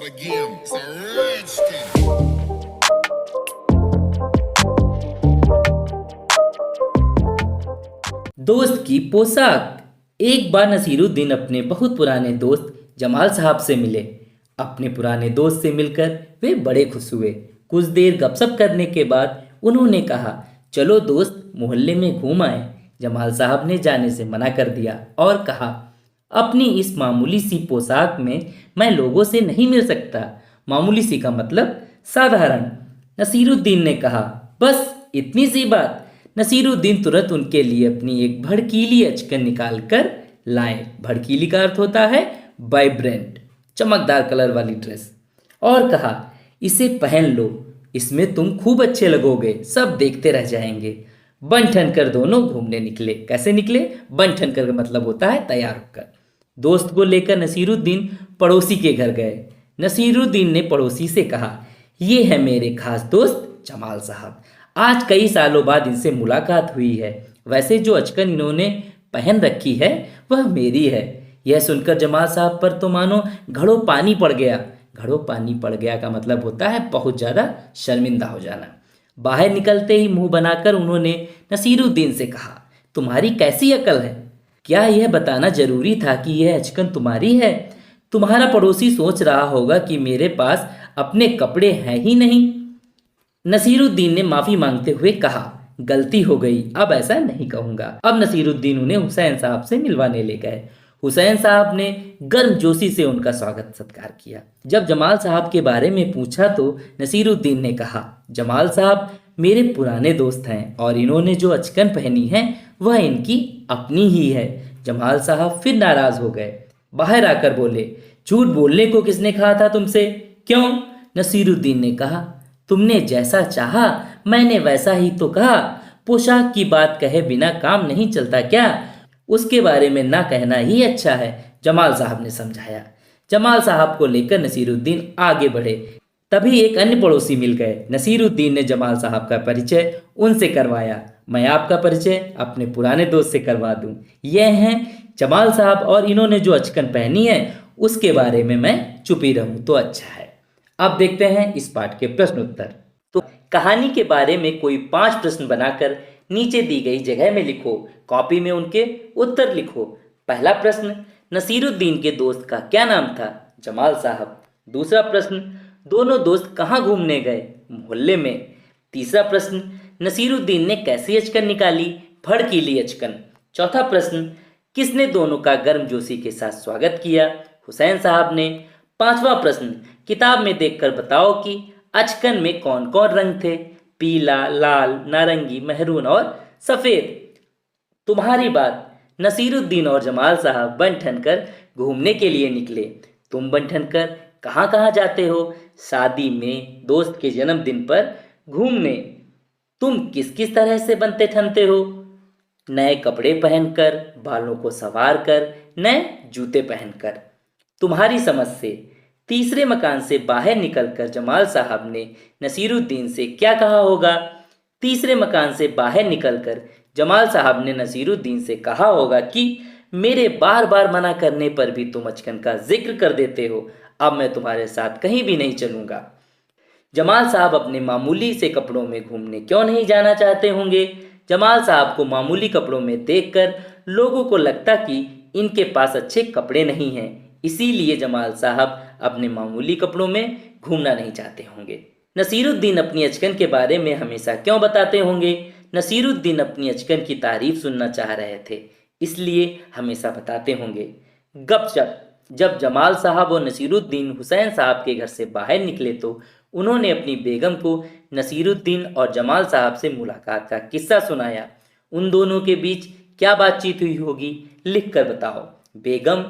start again. It's a redskin. दोस्त की पोशाक। एक बार नसीरुद्दीन अपने बहुत पुराने दोस्त जमाल साहब से मिले। अपने पुराने दोस्त से मिलकर वे बड़े खुश हुए। कुछ देर गपशप करने के बाद उन्होंने कहा, चलो दोस्त मोहल्ले में घूम आए। जमाल साहब ने जाने से मना कर दिया और कहा, अपनी इस मामूली सी पोशाक में मैं लोगों से नहीं मिल सकता। मामूली सी का मतलब साधारण। नसीरुद्दीन ने कहा, बस इतनी सी बात। नसीरुद्दीन तुरंत उनके लिए अपनी एक भड़कीली अचकन निकाल कर लाए। भड़कीली का अर्थ होता है वाइब्रेंट, चमकदार कलर वाली ड्रेस। और कहा, इसे पहन लो, इसमें तुम खूब अच्छे लगोगे, सब देखते रह जाएंगे। बन ठन कर दोनों घूमने निकले। कैसे निकले? बन ठन कर का मतलब होता है तैयार होकर। दोस्त को लेकर नसीरुद्दीन पड़ोसी के घर गए। नसीरुद्दीन ने पड़ोसी से कहा, ये है मेरे खास दोस्त जमाल साहब। आज कई सालों बाद इनसे मुलाकात हुई है। वैसे जो अचकन इन्होंने पहन रखी है वह मेरी है। यह सुनकर जमाल साहब पर तो मानो घड़ों पानी पड़ गया। घड़ों पानी पड़ गया का मतलब होता है बहुत ज़्यादा शर्मिंदा हो जाना। बाहर निकलते ही मुंह बनाकर उन्होंने नसीरुद्दीन से कहा, तुम्हारी कैसी अकल है? क्या यह बताना जरूरी था कि यह अचकन तुम्हारी है? तुम्हारा पड़ोसी सोच रहा होगा कि मेरे पास अपने कपड़े हैं ही नहीं। नसीरुद्दीन ने माफी मांगते हुए कहा, गलती हो गई, अब ऐसा नहीं कहूंगा। अब नसीरुद्दीन उन्हें हुसैन साहब से मिलवाने ले गए। हुसैन साहब ने गर्मजोशी से उनका स्वागत सत्कार किया। जब जमाल साहब के बारे में पूछा तो नसीरुद्दीन ने कहा, जमाल साहब मेरे पुराने दोस्त हैं और इन्होंने जो अचकन पहनी है वह इनकी अपनी ही है। जमाल साहब फिर नाराज हो गए। बाहर आकर बोले, झूठ बोलने को किसने कहा था तुमसे? क्यों? नसीरुद्दीन ने कहा, तुमने जैसा चाहा मैंने वैसा ही तो कहा। पोशाक की बात कहे बिना काम नहीं चलता क्या? उसके बारे में ना कहना ही अच्छा है, जमाल साहब ने समझाया। जमाल साहब को लेकर नसीरुद्दीन आगे बढ़े। तभी एक अन्य पड़ोसी मिल गए। नसीरुद्दीन ने जमाल साहब का परिचय उनसे करवाया। मैं आपका परिचय अपने पुराने दोस्त से करवा दूं। यह हैं जमाल साहब और इन्होंने जो अचकन पहनी है उसके बारे में मैं चुप ही रहूं तो अच्छा है। अब देखते हैं इस पाठ के प्रश्न उत्तर। तो कहानी के बारे में कोई 5 प्रश्न बनाकर नीचे दी गई जगह में लिखो। कॉपी में उनके उत्तर लिखो। पहला प्रश्न, नसीरुद्दीन के दोस्त का क्या नाम था? जमाल साहब। दूसरा प्रश्न, दोनों दोस्त कहाँ घूमने गए? मोहल्ले में। तीसरा प्रश्न, नसीरुद्दीन ने कैसी अचकन निकाली? भड़कीली अचकन। चौथा प्रश्न, किसने दोनों का गर्मजोशी के साथ स्वागत किया? हुसैन साहब ने। पांचवा प्रश्न, किताब में देखकर बताओ कि अचकन में कौन कौन रंग थे? पीला, लाल, नारंगी, मेहरून और सफेद। तुम्हारी बात। नसीरुद्दीन और जमाल साहब बन ठन कर घूमने के लिए निकले। तुम बन ठन कर कहाँ कहाँ जाते हो? शादी में, दोस्त के जन्मदिन पर, घूमने। तुम किस किस तरह से बनते ठनते हो? नए कपड़े पहनकर, बालों को संवार कर, नए जूते पहनकर। तुम्हारी समझ से तीसरे मकान से बाहर निकलकर जमाल साहब ने नसीरुद्दीन से क्या कहा होगा? तीसरे मकान से बाहर निकलकर जमाल साहब ने नसीरुद्दीन से कहा होगा कि मेरे बार बार मना करने पर भी तुम अचकन का जिक्र कर देते हो। अब मैं तुम्हारे साथ कहीं भी नहीं चलूंगा। जमाल साहब अपने मामूली से कपड़ों में घूमने क्यों नहीं जाना चाहते होंगे? जमाल साहब को मामूली कपड़ों में देखकर लोगों को लगता कि इनके पास अच्छे कपड़े नहीं हैं, इसीलिए जमाल साहब अपने मामूली कपड़ों में घूमना नहीं चाहते होंगे। नसीरुद्दीन अपनी अचकन के बारे में हमेशा क्यों बताते होंगे? नसीरुद्दीन अपनी अचकन की तारीफ सुनना चाह रहे थे, इसलिए हमेशा बताते होंगे। गपशप। जब जमाल साहब और नसीरुद्दीन हुसैन साहब के घर से बाहर निकले तो उन्होंने अपनी बेगम को नसीरुद्दीन और जमाल साहब से मुलाकात का किस्सा सुनाया। उन दोनों के बीच क्या बातचीत हुई होगी, लिख कर बताओ। बेगम,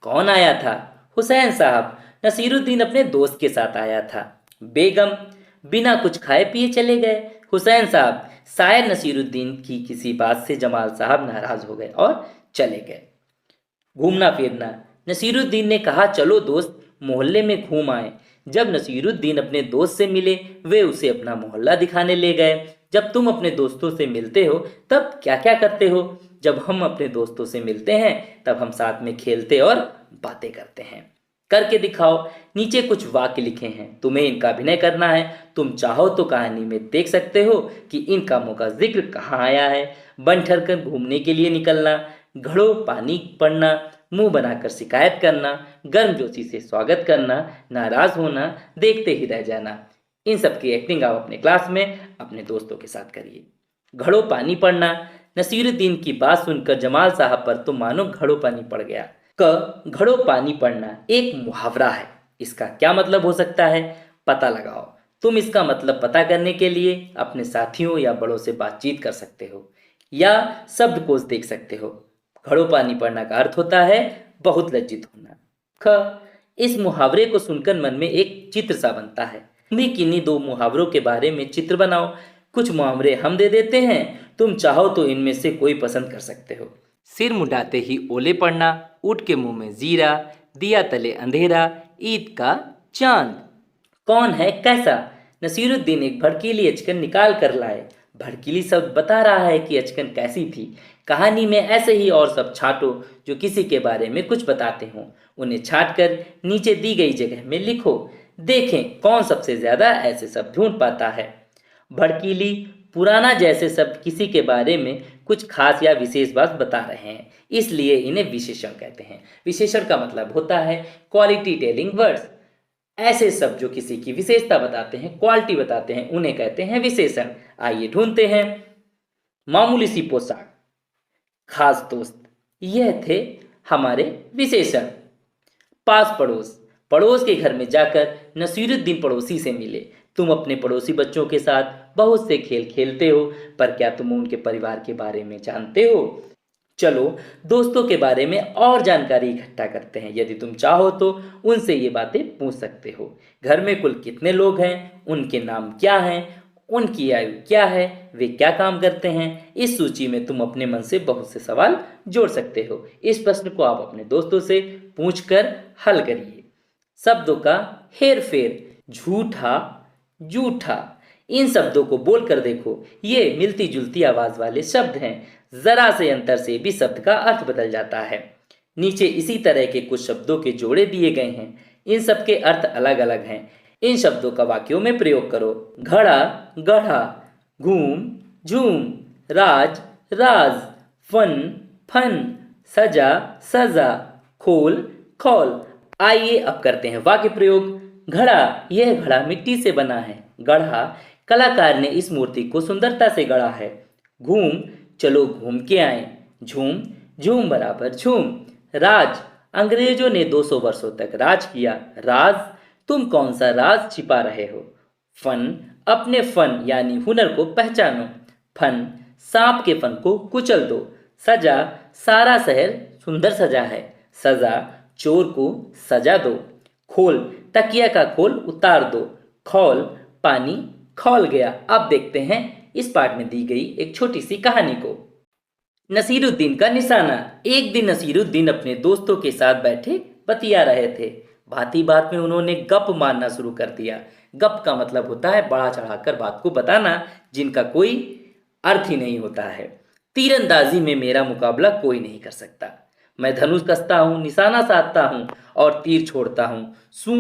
कौन आया था? हुसैन साहब, नसीरुद्दीन अपने दोस्त के साथ आया था। बेगम, बिना कुछ खाए पिए चले गए। हुसैन साहब, शायद नसीरुद्दीन की किसी बात से जमाल साहब नाराज हो गए और चले गए। घूमना फिरना। नसीरुद्दीन ने कहा, चलो दोस्त मोहल्ले में घूम आए। जब नसीरुद्दीन अपने दोस्त से मिले वे उसे अपना मोहल्ला दिखाने ले गए। जब तुम अपने दोस्तों से मिलते हो तब क्या क्या करते हो? जब हम अपने दोस्तों से मिलते हैं तब हम साथ में खेलते और बातें करते हैं। करके दिखाओ। नीचे कुछ वाक्य लिखे हैं, तुम्हें इनका अभिनय करना है। तुम चाहो तो कहानी में देख सकते हो कि इन कामों का जिक्र कहाँ आया है। बन ठर कर घूमने के लिए निकलना, घड़ों पानी पड़ना, मुंह बनाकर शिकायत करना, गर्मजोशी से स्वागत करना, नाराज होना, देखते ही रह जाना। इन सब की एक्टिंग आप अपने क्लास में अपने दोस्तों के साथ करिए। घड़ों पानी पड़ना, नसीरुद्दीन की बात सुनकर जमाल साहब पर तो मानो घड़ों पानी पड़ गया। घड़ों पानी पड़ना एक मुहावरा है। इसका क्या मतलब हो सकता है, पता लगाओ। तुम इसका मतलब पता करने के लिए अपने साथियों या बड़ों से बातचीत कर सकते हो या शब्दकोश देख सकते हो। घड़ों पानी पड़ना का अर्थ होता है बहुत लज्जित होना। इस मुहावरे को सुनकर मन में एक चित्र सा बनता है। तुम भी किन्हीं दो मुहावरों के बारे में चित्र बनाओ। कुछ मुहावरे हम दे देते हैं, तुम चाहो तो इनमें से कोई पसंद कर सकते हो। सिर मुंडाते ही ओले पड़ना, ऊँट के मुंह में जीरा, दिया तले अंधेरा, ईद का चांद। कौन है कैसा? नसीरुद्दीन एक भड़कीली अचकन निकाल कर लाए। भड़कीली शब्द बता रहा है कि अचकन कैसी थी। कहानी में ऐसे ही और सब छांटो जो किसी के बारे में कुछ बताते हों। उन्हें छांट कर नीचे दी गई जगह में लिखो। देखें कौन सबसे ज्यादा ऐसे शब्द ढूंढ पाता है। भड़कीली, पुराना जैसे शब्द किसी के बारे में कुछ खास या विशेष बात बता रहे हैं, इसलिए इन्हें विशेषण कहते हैं। विशेषण का मतलब होता है क्वालिटी टेलिंग वर्ड्स। ऐसे शब्द जो किसी की विशेषता बताते हैं, क्वालिटी बताते हैं, उन्हें कहते हैं विशेषण। आइए ढूंढते हैं। मामूली सी पोशाक, खास दोस्त, यह थे हमारे विशेषण। पास पड़ोस, पड़ोस के घर में जाकर नसीरुद्दीन पड़ोसी से मिले। तुम अपने पड़ोसी बच्चों के साथ बहुत से खेल खेलते हो, पर क्या तुम उनके परिवार के बारे में जानते हो? चलो दोस्तों के बारे में और जानकारी इकट्ठा करते हैं। यदि तुम चाहो तो उनसे ये बातें पूछ सकते हो। घर में कुल कितने लोग हैं, उनके नाम क्या हैं, उनकी आयु क्या है, वे क्या काम करते हैं। इस सूची में तुम अपने मन से बहुत से सवाल जोड़ सकते हो। इस प्रश्न को आप अपने दोस्तों से पूछकर हल करिए। शब्दों का हेर फेर, झूठा, जूठा, इन शब्दों को बोलकर देखो। ये मिलती जुलती आवाज वाले शब्द हैं। जरा से अंतर से भी शब्द का अर्थ बदल जाता है। नीचे इसी तरह के कुछ शब्दों के जोड़े दिए गए हैं। इन सब के अर्थ अलग अलग हैं। इन शब्दों का वाक्यों में प्रयोग करो। घड़ा, गढ़ा, घूम, झूम, राज, राज, फन, फन, सजा, सजा, खोल, खौल। आइए अब करते हैं वाक्य प्रयोग। घड़ा, यह घड़ा मिट्टी से बना है। गढ़ा, कलाकार ने इस मूर्ति को सुंदरता से गढ़ा है। घूम, चलो घूम के आए। झूम, झूम बराबर झूम। राज, अंग्रेजों ने 200 वर्षों तक राज किया। राज, तुम कौन सा राज छिपा रहे हो। फन, अपने फन यानी हुनर को पहचानो। फन, सांप के फन को कुचल दो। सजा, सारा शहर सुंदर सजा है। सजा, चोर को सजा दो। खोल, तकिया का खोल उतार दो। खौल, पानी खौल गया। अब देखते हैं इस पाठ में दी गई एक छोटी सी कहानी को। नसीरुद्दीन का निशाना। एक दिन नसीरुद्दीन अपने दोस्तों के साथ बैठे बतिया रहे थे। बात ही बात में उन्होंने गप मारना शुरू कर दिया। गप का मतलब होता है बढ़ा चढ़ाकर बात को बताना जिनका कोई अर्थ ही नहीं होता है। तीरंदाजी में मेरा मुकाबला कोई नहीं कर सकता। मैं धनुष कसता हूँ, निशाना साधता हूँ और तीर छोड़ता हूँ। सू,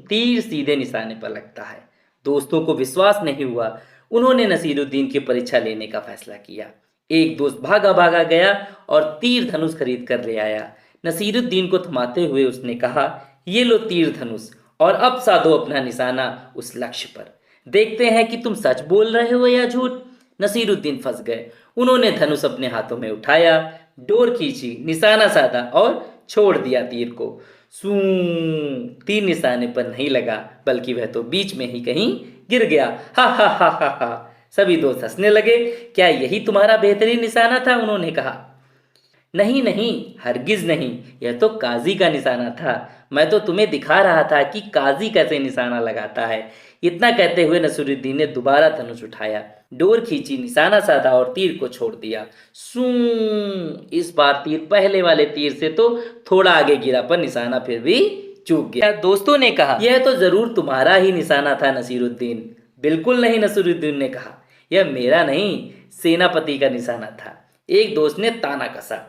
तीर सीधे निशाने पर लगता है। दोस्तों को विश्वास नहीं हुआ। उन्होंने नसीरुद्दीन की परीक्षा लेने का फैसला किया। एक दोस्त भागा भागा गया और तीर धनुष खरीद कर ले आया। नसीरुद्दीन को थमाते हुए उसने कहा, ये लो तीर धनुष और अब साधो अपना निशाना उस लक्ष्य पर। देखते हैं कि तुम सच बोल रहे हो या झूठ। नसीरुद्दीन फंस गए। उन्होंने धनुष अपने हाथों में उठाया, डोर खींची, निशाना साधा और छोड़ दिया तीर को। सू, तीर निशाने पर नहीं लगा, बल्कि वह तो बीच में ही कहीं गिर गया। हा हा हा हा हा। सभी दोस्त हंसने लगे। क्या यही तुम्हारा बेहतरीन निशाना था? उन्होंने कहा। नहीं नहीं, हरगिज नहीं, यह तो काजी का निशाना था। मैं तो तुम्हें दिखा रहा था कि काजी कैसे निशाना लगाता है। इतना कहते हुए नसीरुद्दीन ने दोबारा धनुष उठाया, डोर खींची, निशाना साधा और तीर को छोड़ दिया। सू, इस बार तीर पहले वाले तीर से तो थोड़ा आगे गिरा, पर निशाना फिर भी चूक गया। दोस्तों ने कहा, यह तो जरूर तुम्हारा ही निशाना था नसीरुद्दीन। बिल्कुल नहीं, नसीरुद्दीन ने कहा, यह मेरा नहीं, सेनापति का निशाना था। एक दोस्त ने ताना कसा।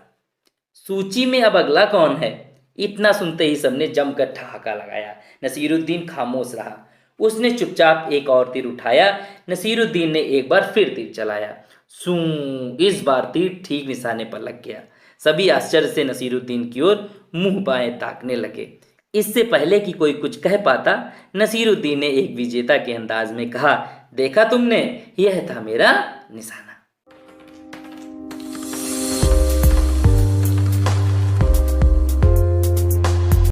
सूची में अब अगला कौन है? इतना सुनते ही सबने जमकर ठहाका लगाया। नसीरुद्दीन खामोश रहा। उसने चुपचाप एक और तीर उठाया। नसीरुद्दीन ने एक बार फिर तीर चलाया। सू, इस बार तीर ठीक निशाने पर लग गया। सभी आश्चर्य से नसीरुद्दीन की ओर मुंह बाएं ताकने लगे। इससे पहले कि कोई कुछ कह पाता, नसीरुद्दीन ने एक विजेता के अंदाज में कहा, देखा तुमने, यह था मेरा निशाना।